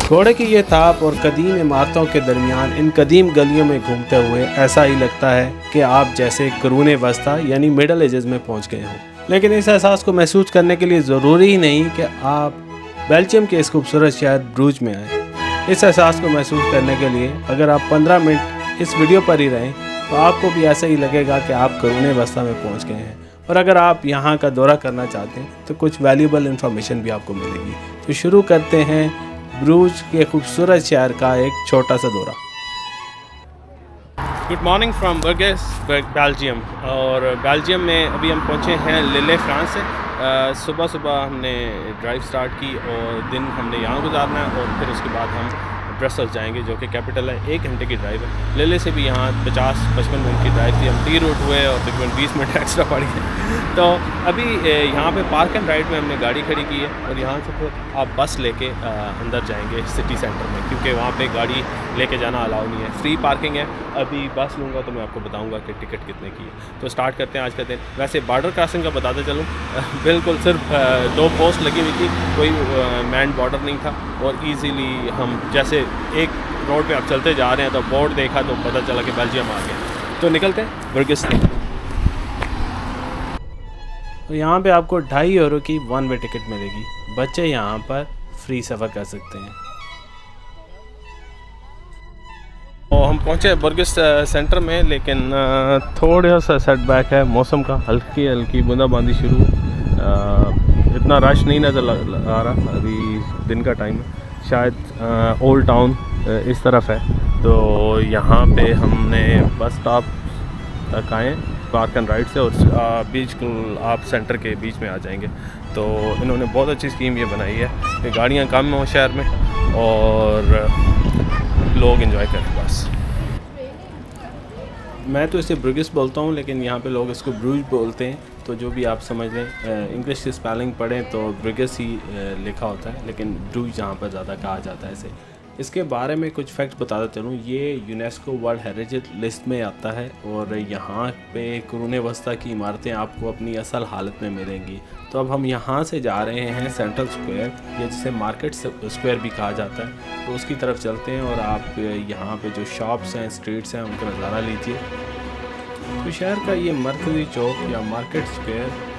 घोड़े की ये थाप और कदीम इमारतों के दरमियान इन कदीम गलियों में घूमते हुए ऐसा ही लगता है कि आप जैसे करूने वस्ता यानी मिडल एजेस में पहुंच गए हों। लेकिन इस एहसास को महसूस करने के लिए ज़रूरी ही नहीं कि आप बेल्जियम के इस खूबसूरत शहर ब्रूज में आएँ। इस एहसास को महसूस करने के लिए अगर आप 15 मिनट इस वीडियो पर ही रहें तो आपको भी ऐसा ही लगेगा कि आप करूने वस्ता में पहुँच गए हैं। और अगर आप यहाँ का दौरा करना चाहते हैं तो कुछ वैल्यूएबल इन्फॉर्मेशन भी आपको मिलेगी। तो शुरू करते हैं ब्रूज के खूबसूरत शहर का एक छोटा सा दौरा। Good morning from Burgess Belgium. और बेल्जियम में अभी हम पहुँचे हैं लिले फ्रांस से। सुबह सुबह हमने ड्राइव स्टार्ट की और दिन हमने यहाँ गुजारना है और फिर उसके बाद हम ब्रसल्स जाएंगे जो कि कैपिटल है। 1 घंटे की ड्राइव है। लिले से भी यहाँ 50-55 मिनट की ड्राइव थी। हम टी रूट हुए और तकरीबन 20 मिनट एक्स्ट्रा पड़ गए। तो अभी यहाँ पे पार्क एंड राइड में हमने गाड़ी खड़ी की है और यहाँ से फिर आप बस लेके अंदर जाएंगे सिटी सेंटर में, क्योंकि वहाँ पे गाड़ी लेके जाना अलाउ नहीं है। फ्री पार्किंग है। अभी बस लूँगा तो मैं आपको बताऊँगा कि टिकट कितने की है। तो स्टार्ट करते हैं आज का दिन। वैसे बॉर्डर क्रॉसिंग का बताते चलूँ, बिल्कुल सिर्फ 2 पोस्ट लगी हुई थी, कोई मैन बॉर्डर नहीं था और ईज़िली हम जैसे एक रोड पे आप चलते जा रहे हैं तो बोर्ड देखा तो पता चला कि बेल्जियम आ गया। तो निकलते हैं बर्गेस। तो यहाँ पे आपको 2.5 यूरो की 1 वे टिकट मिलेगी। बच्चे यहाँ पर फ्री सफ़र कर सकते हैं। और हम पहुँचे बर्गेस सेंटर में, लेकिन थोड़ा सा सेटबैक है मौसम का। हल्की हल्की बूंदाबांदी शुरू। इतना रश नहीं नज़र आ रहा। अभी दिन का टाइम है। शायद ओल्ड टाउन इस तरफ है। तो यहाँ पे हमने बस स्टॉप तक आए पार्क एंड राइड से और बिल्कुल आप सेंटर के बीच में आ जाएंगे। तो इन्होंने बहुत अच्छी स्कीम ये बनाई है कि गाड़ियाँ कम हों शहर में और लोग एंजॉय करें बस। मैं तो इसे ब्रुगेस बोलता हूँ, लेकिन यहाँ पे लोग इसको ब्रूज बोलते हैं। तो जो भी आप समझ लें, इंग्लिश की स्पेलिंग पढ़ें तो ब्रुगेस ही लिखा होता है, लेकिन ब्रूज यहाँ पर ज़्यादा कहा जाता है इसे। इसके बारे में कुछ फैक्ट बताता चलूँ। ये यूनेस्को वर्ल्ड हेरिटेज लिस्ट में आता है और यहाँ पे कुरूने वस्ता की इमारतें आपको अपनी असल हालत में मिलेंगी। तो अब हम यहाँ से जा रहे हैं सेंट्रल स्क्वायर, या जिसे मार्केट स्क्वायर भी कहा जाता है। तो उसकी तरफ चलते हैं और आप यहाँ पे जो शॉप्स हैं, स्ट्रीट्स हैं, उनका नज़ारा लीजिए। तो शहर का ये मरकज़ी चौक या मार्केट स्क्वायर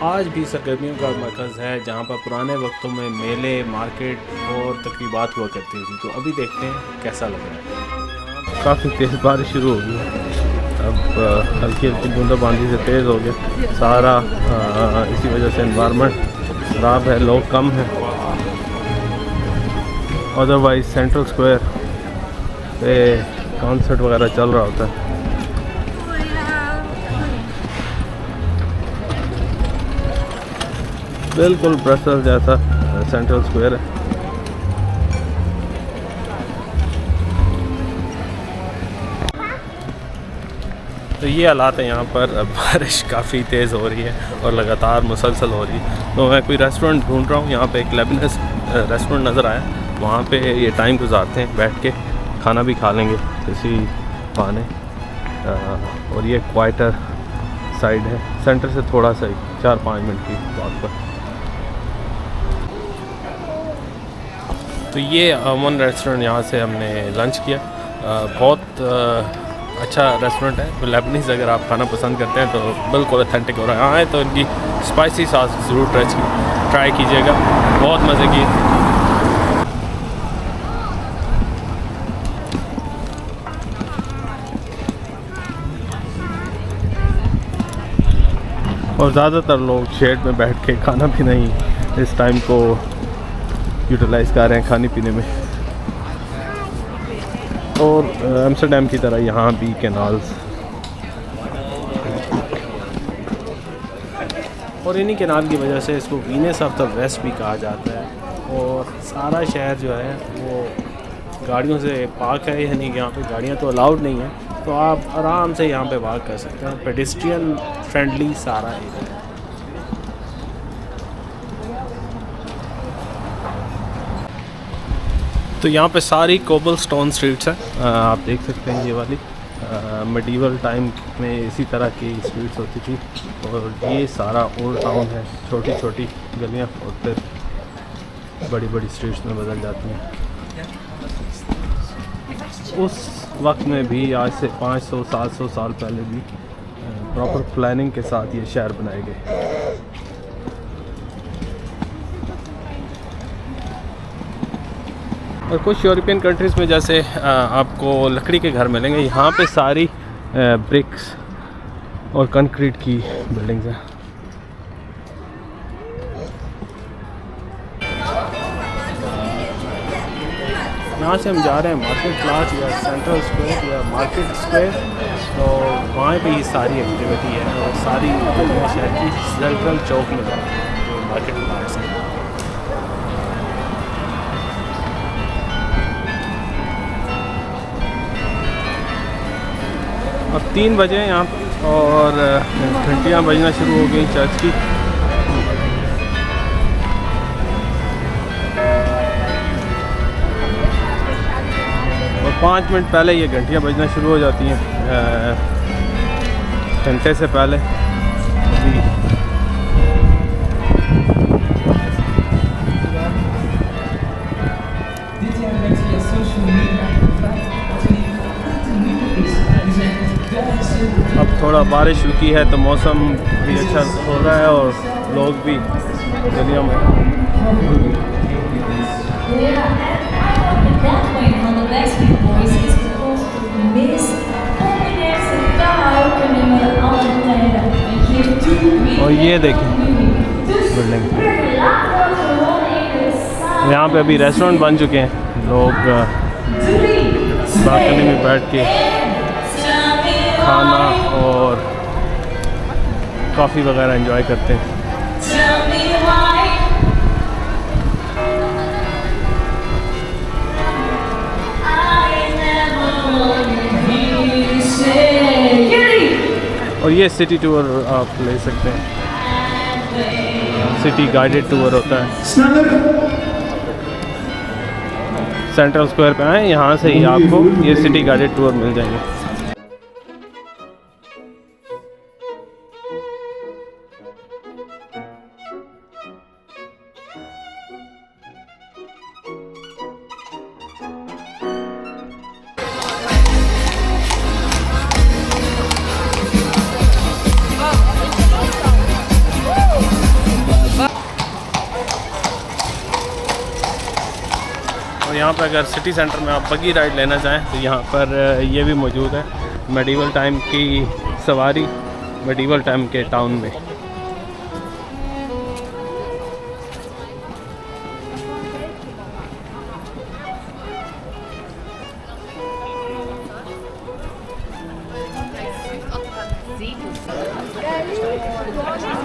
आज भी सरगर्मियों का मरकज़ है, जहाँ पर पुराने वक्तों में मेले, मार्केट और तकरीबात हुआ करती थी। तो अभी देखते हैं कैसा लग रहा है। काफ़ी तेज़ बारिश शुरू हो गई। अब हल्की हल्की बूंदाबांदी से तेज़ हो गया सारा। इसी वजह से एनवायरनमेंट ख़राब है, लोग कम हैं। अदरवाइज़ सेंट्रल स्क्वायर पे कॉन्सर्ट वगैरह चल रहा होता है। बिल्कुल ब्रसेल्स जैसा सेंट्रल स्क्वायर है। तो ये हालात है यहाँ पर। बारिश काफ़ी तेज़ हो रही है और लगातार मुसलसल हो रही है। तो मैं कोई रेस्टोरेंट ढूंढ रहा हूँ। यहाँ पे एक लेबनस रेस्टोरेंट नज़र आया, वहाँ पे ये टाइम गुजारते हैं बैठ के, खाना भी खा लेंगे इसी बहाने। और ये क्वाइटर साइड है, सेंटर से थोड़ा सा 4-5 मिनट की बात पर। तो ये अमन रेस्टोरेंट, यहाँ से हमने लंच किया। बहुत अच्छा रेस्टोरेंट है। तो लेबनीज़ अगर आप खाना पसंद करते हैं तो बिल्कुल ऑथेंटिक हो रहा है। आए तो इनकी स्पाइसी सॉस ज़रूर ट्राई कीजिएगा, बहुत मज़े की। और ज़्यादातर लोग शेड में बैठ के खाना भी नहीं इस टाइम को यूटिलाइज़ कर रहे हैं खाने पीने में। और एम्स्टरडम की तरह यहाँ भी कैनाल्स, और इन्हीं कैनाल की वजह से इसको वीनस ऑफ द वेस्ट भी कहा जाता है। और सारा शहर जो है वो गाड़ियों से पार्क है, यानी कि यहाँ पे गाड़ियाँ तो अलाउड नहीं है। तो आप आराम से यहाँ पे वॉक कर सकते हैं। पेडेस्ट्रियन फ्रेंडली सारा एरिया है। तो यहाँ पे सारी कोबल स्टोन स्ट्रीट्स हैं, आप देख सकते हैं ये वाली। मिडीवल टाइम में इसी तरह की स्ट्रीट्स होती थी। और ये सारा ओल्ड टाउन है, छोटी छोटी गलियाँ और फिर बड़ी बड़ी स्ट्रीट्स में बदल जाती हैं। उस वक्त में भी आज से 500-700 साल पहले भी प्रॉपर प्लानिंग के साथ ये शहर बनाए गए। और कुछ यूरोपियन कंट्रीज़ में जैसे आपको लकड़ी के घर मिलेंगे, यहाँ पे सारी ब्रिक्स और कंक्रीट की बिल्डिंग्स हैं। यहाँ से हम जा रहे हैं मार्केट प्लास या सेंट्रल स्क्वायर या मार्केट स्क्वायर, तो वहाँ पे ही सारी एक्टिविटी है और सारी शहर की सेंट्रल चौक में जाते हैं जो मार्केट प्लास है। अब 3 बजे हैं यहाँ और घंटियाँ बजना शुरू हो गई चर्च की। और 5 मिनट पहले ये घंटियाँ बजना शुरू हो जाती हैं, घंटे से पहले। अब थोड़ा बारिश रुकी है तो मौसम भी अच्छा हो रहा है और लोग भी गलियों में। और ये देखें बिल्डिंग, यहाँ पे अभी रेस्टोरेंट बन चुके हैं, लोग बालकनी में बैठ के खाना और कॉफ़ी वगैरह एंजॉय करते हैं। और ये सिटी टूर आप ले सकते हैं, सिटी गाइडेड टूर होता है। सेंट्रल स्क्वायर पे आए, यहाँ से ही आपको ये सिटी गाइडेड टूर मिल जाएंगे। और यहाँ पर अगर सिटी सेंटर में आप बगी राइड लेना चाहें तो यहाँ पर ये भी मौजूद है, मेडिवल टाइम की सवारी मेडिवल टाइम के टाउन में।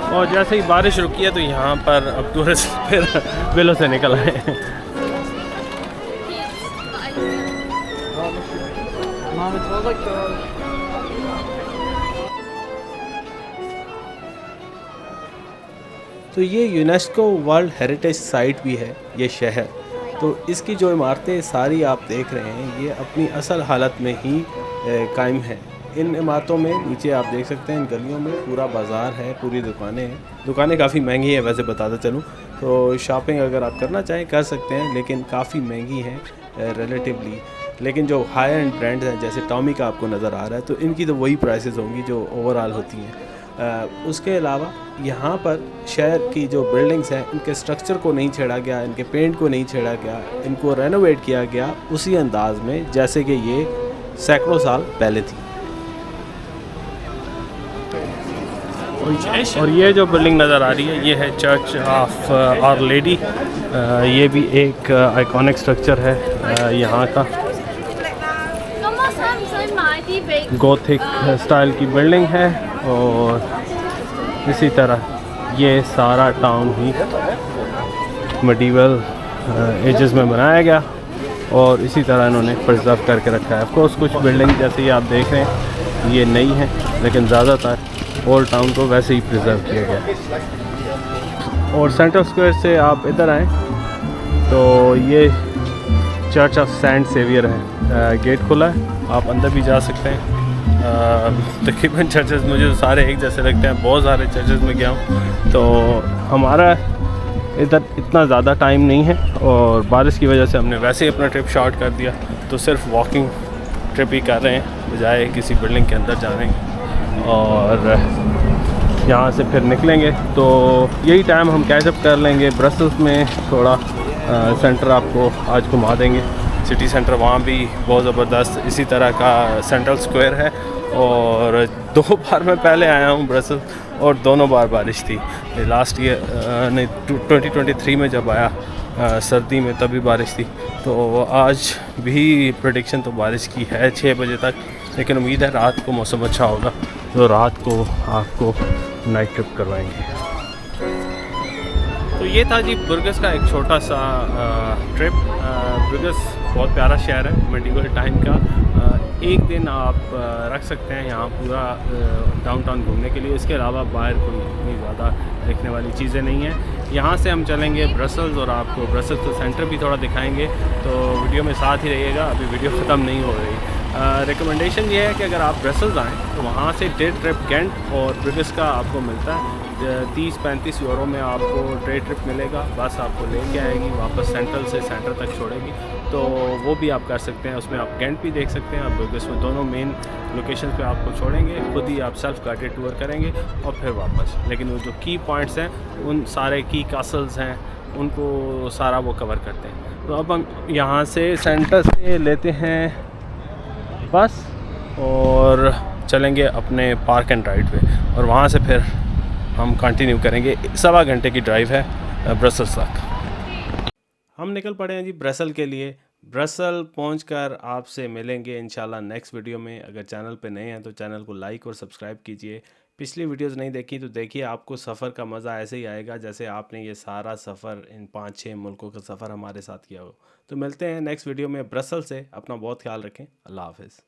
और जैसे ही बारिश रुकी है तो यहाँ पर अब टूरिस्ट फिर बिलों से निकल आए हैं। तो ये यूनेस्को वर्ल्ड हेरिटेज साइट भी है ये शहर। तो इसकी जो इमारतें सारी आप देख रहे हैं ये अपनी असल हालत में ही कायम है। इन इमारतों में नीचे आप देख सकते हैं, इन गलियों में पूरा बाज़ार है, पूरी दुकानें हैं। दुकानें काफ़ी महंगी हैं वैसे बताता चलूँ तो, शॉपिंग अगर आप करना चाहें कर सकते हैं, लेकिन काफ़ी महंगी हैं रिलेटिवली। लेकिन जो हाई एंड ब्रांड्स हैं जैसे टॉमी का आपको नज़र आ रहा है तो इनकी तो वही प्राइसेस होंगी जो ओवरऑल होती हैं। उसके अलावा यहाँ पर शहर की जो बिल्डिंग्स हैं इनके स्ट्रक्चर को नहीं छेड़ा गया, इनके पेंट को नहीं छेड़ा गया, इनको रेनोवेट किया गया उसी अंदाज में जैसे कि ये सैकड़ों साल पहले थी। और ये जो बिल्डिंग नज़र आ रही है ये है चर्च ऑफ आवर लेडी। ये भी एक आइकॉनिक स्ट्रक्चर है यहाँ का, गोथिक स्टाइल की बिल्डिंग है। और इसी तरह ये सारा टाउन ही मेडिवल एजेस में बनाया गया और इसी तरह इन्होंने प्रिजर्व करके रखा है। ऑफ कोर्स कुछ बिल्डिंग जैसे ये आप देख रहे हैं ये नई हैं, लेकिन ज़्यादातर ओल्ड टाउन को वैसे ही प्रिजर्व किया गया। और सेंट्रल स्क्वायर से आप इधर आएँ तो ये चर्च ऑफ सेंट सेवियर है, गेट खुला है, आप अंदर भी जा सकते हैं। तकरीबन चर्चेस मुझे सारे एक जैसे लगते हैं, बहुत सारे चर्चेस में गया हूँ। तो हमारा इधर इतना ज़्यादा टाइम नहीं है और बारिश की वजह से हमने वैसे ही अपना ट्रिप शॉर्ट कर दिया, तो सिर्फ वॉकिंग ट्रिप ही कर रहे हैं बजाय किसी बिल्डिंग के अंदर जाने के। और यहाँ से फिर निकलेंगे तो यही टाइम हम कैचअप कर लेंगे। ब्रसल्स में थोड़ा सेंटर आपको आज घुमा देंगे, सिटी सेंटर वहाँ भी बहुत ज़बरदस्त इसी तरह का सेंट्रल स्क्वायर है। और 2 बार मैं पहले आया हूँ ब्रसल और दोनों बार बारिश थी। लास्ट ईयर नहीं 2023 में जब आया सर्दी में तभी बारिश थी। तो आज भी प्रेडिक्शन तो बारिश की है 6 बजे तक, लेकिन उम्मीद है रात को मौसम अच्छा होगा तो रात को आपको नाइट ट्रिप करवाएंगे। तो ये था जी बुर्गस का एक छोटा सा ट्रिप। बुर्गस बहुत प्यारा शहर है मेडिवल टाइम का। एक दिन आप रख सकते हैं यहाँ पूरा डाउनटाउन घूमने के लिए। इसके अलावा बाहर कोई इतनी ज़्यादा देखने वाली चीज़ें नहीं हैं। यहाँ से हम चलेंगे ब्रसल्स और आपको ब्रसल्स का सेंटर भी थोड़ा दिखाएंगे, तो वीडियो में साथ ही रहिएगा। अभी वीडियो ख़त्म नहीं हो रही। रिकमेंडेशन ये है कि अगर आप ब्रसल्स आएँ तो वहाँ से डे ट्रिप गेंट और ब्रिगस का आपको मिलता है 30-35 यूरो में आपको डे ट्रिप मिलेगा। बस आपको लेके आएगी वापस सेंट्रल से सेंटर तक छोड़ेगी, तो वो भी आप कर सकते हैं। उसमें आप गेंट भी देख सकते हैं और ब्रिगस में, दोनों मेन लोकेशन पे आपको छोड़ेंगे। खुद ही आप सेल्फ गाइडेड टूर करेंगे और फिर वापस। लेकिन वो जो की पॉइंट्स हैं उन सारे की कासल्स हैं उनको सारा वो कवर करते हैं। तो अब हम यहाँ से सेंटर से लेते हैं बस और चलेंगे अपने पार्क एंड राइड पे और वहाँ से फिर हम कंटिन्यू करेंगे। 1.25 घंटे की ड्राइव है ब्रसल्स तक। हम निकल पड़े हैं जी ब्रसल के लिए। ब्रसल पहुंचकर आपसे मिलेंगे इंशाल्लाह नेक्स्ट वीडियो में। अगर चैनल पे नए हैं तो चैनल को लाइक और सब्सक्राइब कीजिए। पिछली वीडियोस नहीं देखी तो देखिए, आपको सफ़र का मज़ा ऐसे ही आएगा जैसे आपने ये सारा सफ़र इन 5-6 मुल्कों का सफ़र हमारे साथ किया हो। तो मिलते हैं नेक्स्ट वीडियो में ब्रसल से। अपना बहुत ख्याल रखें। अल्लाह हाफ़िज़।